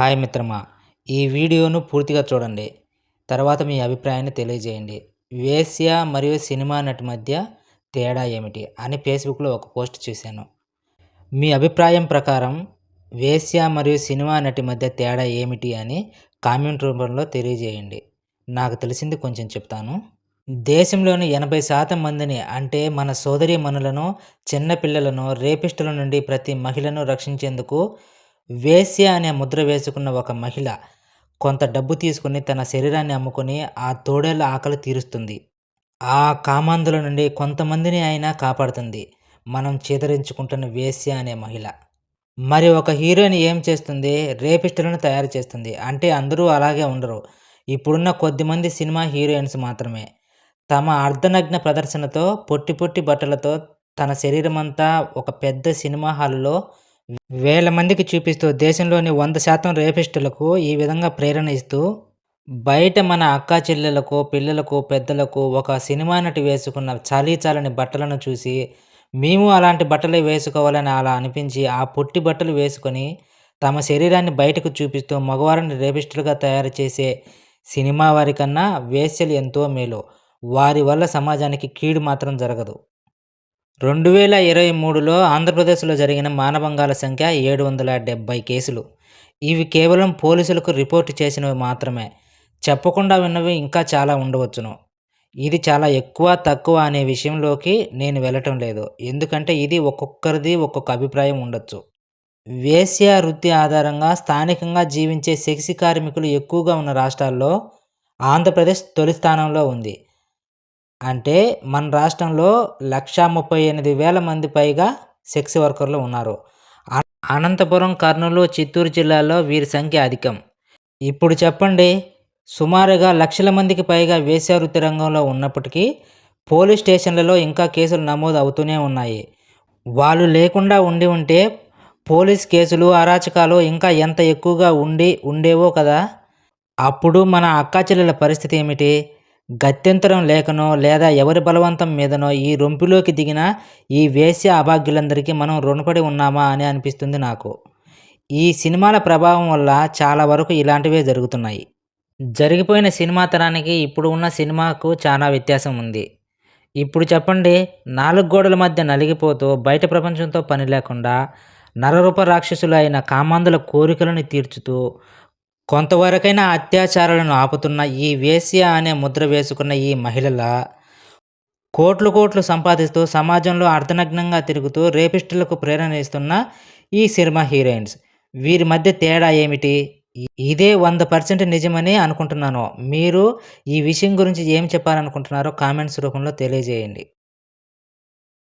Hi మిత్రమా! ఈ వీడియోను పూర్తిగా చూడండి. తర్వాత మీ అభిప్రాయాన్ని తెలియజేయండి. వేశ్య మరియు సినిమా నటి మధ్య తేడా ఏమిటి? అని ఫేస్‌బుక్‌లో ఒక పోస్ట్ చూశాను. మీ అభిప్రాయం ప్రకారం వేశ్య మరియు సినిమా నటి మధ్య తేడా ఏమిటి అని కామెంట్ రూపంలో తెలియజేయండి. నాకు తెలిసింది కొంచెం చెప్తాను. దేశంలోని 80% మందిని అంటే మన సోదరీమణులను, చిన్న పిల్లలను రేపిస్టుల నుండి ప్రతి మహిళను రక్షించేందుకు వేశ్య అనే ముద్ర వేసుకున్న ఒక మహిళ కొంత డబ్బు తీసుకొని తన శరీరాన్ని అమ్ముకొని ఆ తోడేళ్ల ఆకలి తీరుస్తుంది. ఆ కామాంధుల నుండి కొంతమందిని అయినా కాపాడుతుంది మనం చీదరించుకుంటున్న వేశ్య అనే మహిళ. మరి ఒక హీరోయిన్ ఏం చేస్తుంది? రేపిస్టులను తయారు చేస్తుంది. అంటే అందరూ అలాగే ఉండరు. ఇప్పుడున్న కొద్దిమంది సినిమా హీరోయిన్స్ మాత్రమే. తమ అర్ధనగ్న ప్రదర్శనతో, పొట్టి పొట్టి బట్టలతో తన శరీరమంతా ఒక పెద్ద సినిమా హాలులో వేల మందికి చూపిస్తూ దేశంలోని 100% రేపిస్టులకు ఈ విధంగా ప్రేరణ ఇస్తూ, బయట మన అక్కా చెల్లెలకు, పిల్లలకు, పెద్దలకు ఒక సినిమా నటి వేసుకున్న చాలీచాలని బట్టలను చూసి, మేము అలాంటి బట్టలే వేసుకోవాలని అలా అనిపించి, ఆ పొట్టి బట్టలు వేసుకొని తమ శరీరాన్ని బయటకు చూపిస్తూ మగవారిని రేపిస్టులుగా తయారు చేసే సినిమా వారి కన్నా వేశ్యలు ఎంతో మేలు. వారి వల్ల సమాజానికి కీడు మాత్రం జరగదు. 2023లో ఆంధ్రప్రదేశ్‌లో జరిగిన మానభంగాల సంఖ్య 770 కేసులు. ఇవి కేవలం పోలీసులకు రిపోర్ట్ చేసినవి మాత్రమే. చెప్పకుండా విన్నవి ఇంకా చాలా ఉండవచ్చును. ఇది చాలా ఎక్కువ, తక్కువ అనే విషయంలోకి నేను వెళ్ళటం లేదు. ఎందుకంటే ఇది ఒక్కొక్కరిది ఒక్కొక్క అభిప్రాయం ఉండొచ్చు. వేశ్య వృత్తి ఆధారంగా స్థానికంగా జీవించే సెక్స్ కార్మికులు ఎక్కువగా ఉన్న రాష్ట్రాల్లో ఆంధ్రప్రదేశ్ తొలి స్థానంలో ఉంది. అంటే మన రాష్ట్రంలో 138,000 మంది పైగా సెక్స్ వర్కర్లు ఉన్నారు. అనంతపురం, కర్నూలు, చిత్తూరు జిల్లాల్లో వీరి సంఖ్య అధికం. ఇప్పుడు చెప్పండి, సుమారుగా లక్షల మందికి పైగా వేశ్యావృత్తి రంగంలో ఉన్నప్పటికీ పోలీస్ స్టేషన్లలో ఇంకా కేసులు నమోదు అవుతూనే ఉన్నాయి. వాళ్ళు లేకుండా ఉంటే పోలీస్ కేసులు, అరాచకాలు ఇంకా ఎంత ఎక్కువగా ఉండేవో కదా. అప్పుడు మన అక్కా చెల్లెల పరిస్థితి ఏమిటి? గత్యంతరం లేకనో లేదా ఎవరి బలవంతం మీదనో ఈ రొంపిలోకి దిగిన ఈ వేశ్య అభాగ్యులందరికీ మనం రుణపడి ఉన్నామా అని అనిపిస్తుంది నాకు. ఈ సినిమాల ప్రభావం వల్ల చాలా వరకు ఇలాంటివే జరుగుతున్నాయి. జరిగిపోయిన సినిమా తరానికి ఇప్పుడు ఉన్న సినిమాకు చాలా వ్యత్యాసం ఉంది. ఇప్పుడు చెప్పండి, 4 గోడల మధ్య నలిగిపోతూ బయట ప్రపంచంతో పని లేకుండా నరరూప రాక్షసులు అయిన కామాంధుల కోరికలను తీర్చుతూ కొంతవరకైనా అత్యాచారాలను ఆపుతున్న ఈ వేశ్య అనే ముద్ర వేసుకున్న ఈ మహిళల కోట్లు సంపాదిస్తూ సమాజంలో అర్ధనగ్నంగా తిరుగుతూ రేపిస్టులకు ప్రేరణ ఇస్తున్న ఈ సినిమా హీరోయిన్స్, వీరి మధ్య తేడా ఏమిటి? ఇదే 100% నిజమని అనుకుంటున్నాను. మీరు ఈ విషయం గురించి ఏం చెప్పాలనుకుంటున్నారో కామెంట్స్ రూపంలో తెలియజేయండి.